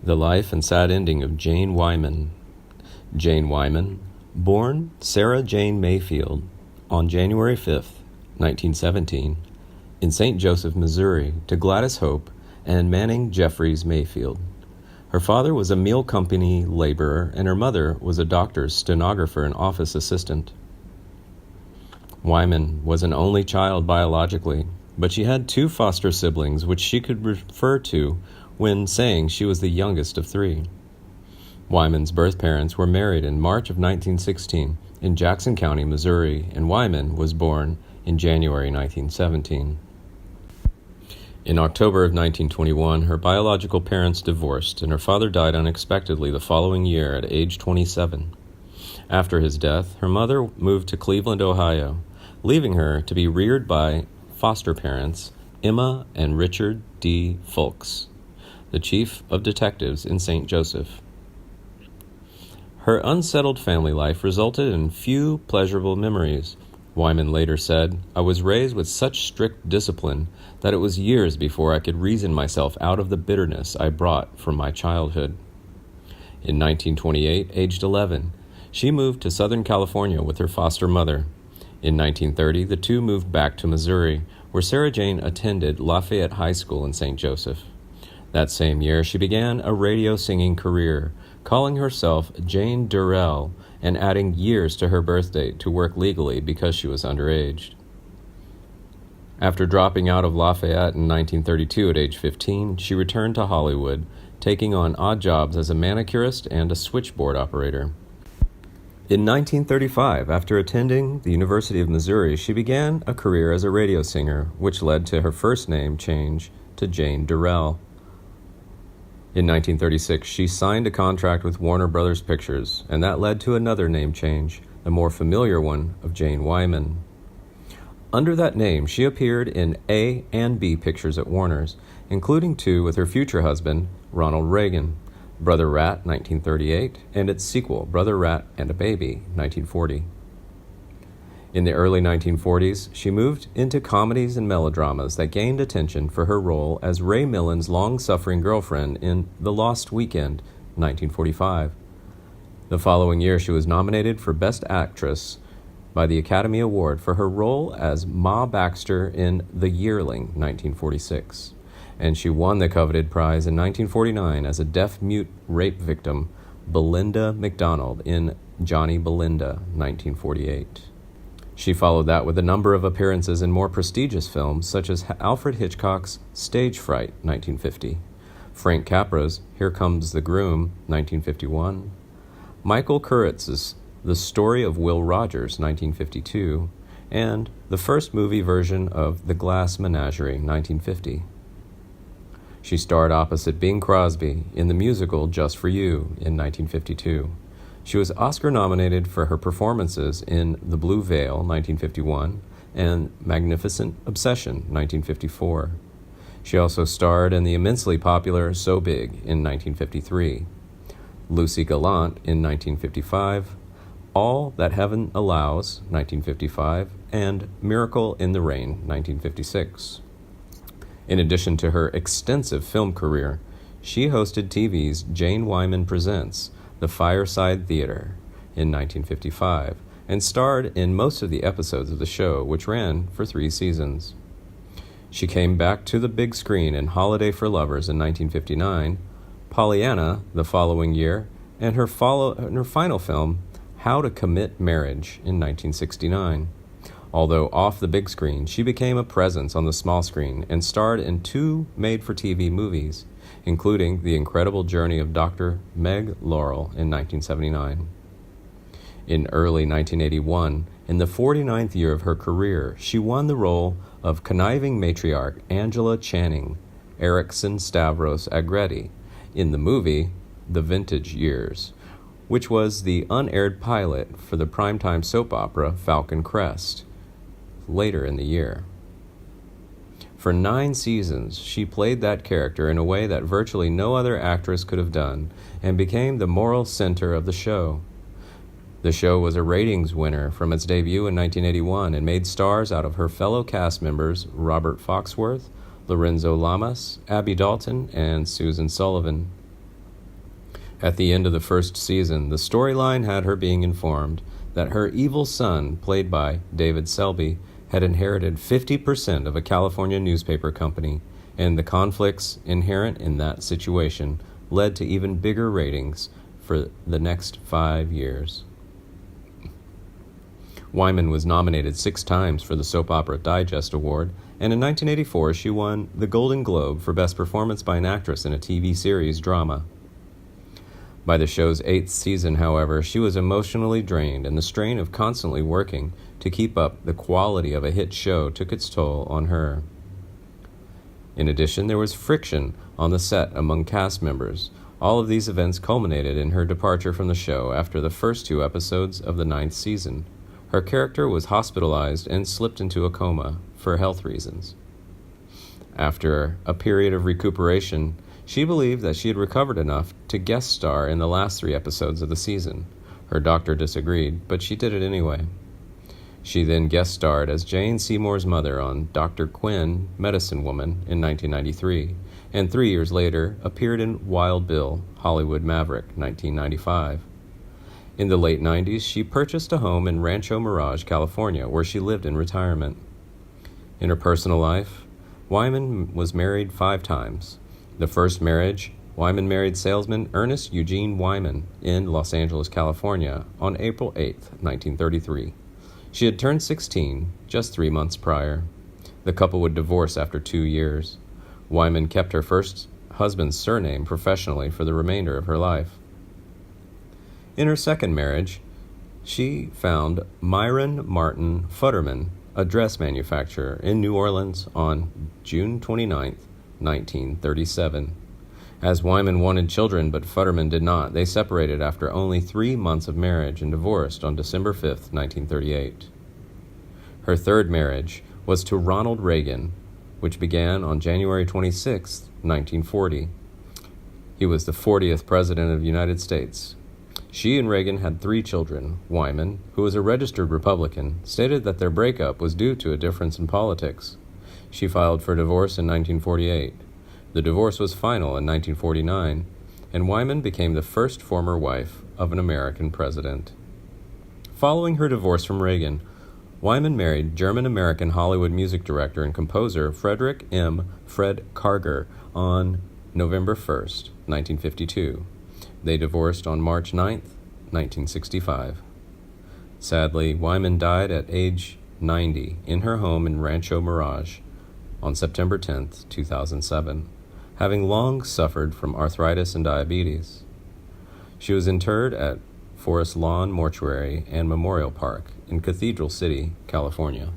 The life and sad ending of Jane Wyman. Jane Wyman, born Sarah Jane Mayfield on January 5th, 1917, in St. Joseph, Missouri, to Gladys Hope and Manning Jeffries Mayfield. Her father was a meal company laborer, and her mother was a doctor's stenographer and office assistant. Wyman was an only child biologically, but she had two foster siblings which she could refer to when saying she was the youngest of three. Wyman's birth parents were married in March of 1916 in Jackson County, Missouri, and Wyman was born in January 1917. In October of 1921, her biological parents divorced, and her father died unexpectedly the following year at age 27. After his death, her mother moved to Cleveland, Ohio, leaving her to be reared by foster parents Emma and Richard D. Fulks, the chief of detectives in St. Joseph. Her unsettled family life resulted in few pleasurable memories. Wyman later said, "I was raised with such strict discipline that it was years before I could reason myself out of the bitterness I brought from my childhood." In 1928, aged 11, she moved to Southern California with her foster mother. In 1930, the two moved back to Missouri, where Sarah Jane attended Lafayette High School in St. Joseph. That same year, she began a radio singing career, calling herself Jane Durrell and adding years to her birth date to work legally because she was underage. After dropping out of Lafayette in 1932 at age 15, she returned to Hollywood, taking on odd jobs as a manicurist and a switchboard operator. In 1935, after attending the University of Missouri, she began a career as a radio singer, which led to her first name change to Jane Durrell. In 1936, she signed a contract with Warner Brothers Pictures, and that led to another name change, the more familiar one of Jane Wyman. Under that name, she appeared in A and B pictures at Warner's, including two with her future husband, Ronald Reagan, Brother Rat, 1938, and its sequel, Brother Rat and a Baby, 1940. In the early 1940s, she moved into comedies and melodramas that gained attention for her role as Ray Milland's long-suffering girlfriend in The Lost Weekend, 1945. The following year, she was nominated for Best Actress by the Academy Award for her role as Ma Baxter in The Yearling, 1946. And she won the coveted prize in 1949 as a deaf-mute rape victim, Belinda McDonald, in Johnny Belinda, 1948. She followed that with a number of appearances in more prestigious films, such as Alfred Hitchcock's Stage Fright, 1950, Frank Capra's Here Comes the Groom, 1951, Michael Curtitz's The Story of Will Rogers, 1952, and the first movie version of The Glass Menagerie, 1950. She starred opposite Bing Crosby in the musical Just for You in 1952. She was Oscar-nominated for her performances in The Blue Veil, 1951, and Magnificent Obsession, 1954. She also starred in the immensely popular So Big in 1953, Lucy Gallant in 1955, All That Heaven Allows, 1955, and Miracle in the Rain, 1956. In addition to her extensive film career, she hosted TV's Jane Wyman Presents, The Fireside Theater, in 1955, and starred in most of the episodes of the show, which ran for 3 seasons. She came back to the big screen in Holiday for Lovers in 1959, Pollyanna the following year, and her final film, How to Commit Marriage, in 1969. Although off the big screen, she became a presence on the small screen and starred in 2 made-for-TV movies, including The Incredible Journey of Dr. Meg Laurel in 1979. In early 1981, in the 49th year of her career, she won the role of conniving matriarch Angela Channing Erickson Stavros Agretti in the movie The Vintage Years, which was the unaired pilot for the primetime soap opera Falcon Crest, later in the year. For 9 seasons, she played that character in a way that virtually no other actress could have done, and became the moral center of the show. The show was a ratings winner from its debut in 1981 and made stars out of her fellow cast members Robert Foxworth, Lorenzo Lamas, Abby Dalton, and Susan Sullivan. At the end of the first season, the storyline had her being informed that her evil son, played by David Selby, had inherited 50% of a California newspaper company, and the conflicts inherent in that situation led to even bigger ratings for the next 5 years. Wyman was nominated 6 times for the Soap Opera Digest Award, and in 1984 she won the Golden Globe for Best Performance by an Actress in a TV Series Drama. By the show's 8th season, however, she was emotionally drained, and the strain of constantly working to keep up the quality of a hit show took its toll on her. In addition, there was friction on the set among cast members. All of these events culminated in her departure from the show after the first 2 episodes of the 9th season. Her character was hospitalized and slipped into a coma for health reasons. After a period of recuperation, she believed that she had recovered enough to guest star in the last 3 episodes of the season. Her doctor disagreed, but she did it anyway. She then guest starred as Jane Seymour's mother on Dr. Quinn, Medicine Woman, in 1993, and 3 years later appeared in Wild Bill, Hollywood Maverick, 1995. In the late 90s, she purchased a home in Rancho Mirage, California, where she lived in retirement. In her personal life, Wyman was married 5 times. The first marriage, Wyman married salesman Ernest Eugene Wyman in Los Angeles, California, on April 8, 1933. She had turned 16 just 3 months prior. The couple would divorce after 2 years. Wyman kept her first husband's surname professionally for the remainder of her life. In her second marriage, she found Myron Martin Futterman, a dress manufacturer in New Orleans, on June 29, 1937. As Wyman wanted children but Futterman did not, they separated after only 3 months of marriage and divorced on December 5, 1938. Her third marriage was to Ronald Reagan, which began on January 26, 1940. He was the 40th President of the United States. She and Reagan had 3 children. Wyman, who was a registered Republican, stated that their breakup was due to a difference in politics. She filed for divorce in 1948. The divorce was final in 1949, and Wyman became the first former wife of an American president. Following her divorce from Reagan, Wyman married German-American Hollywood music director and composer Frederick M. Fred Karger on November 1, 1952. They divorced on March 9, 1965. Sadly, Wyman died at age 90 in her home in Rancho Mirage on September 10, 2007, having long suffered from arthritis and diabetes. She was interred at Forest Lawn Mortuary and Memorial Park in Cathedral City, California.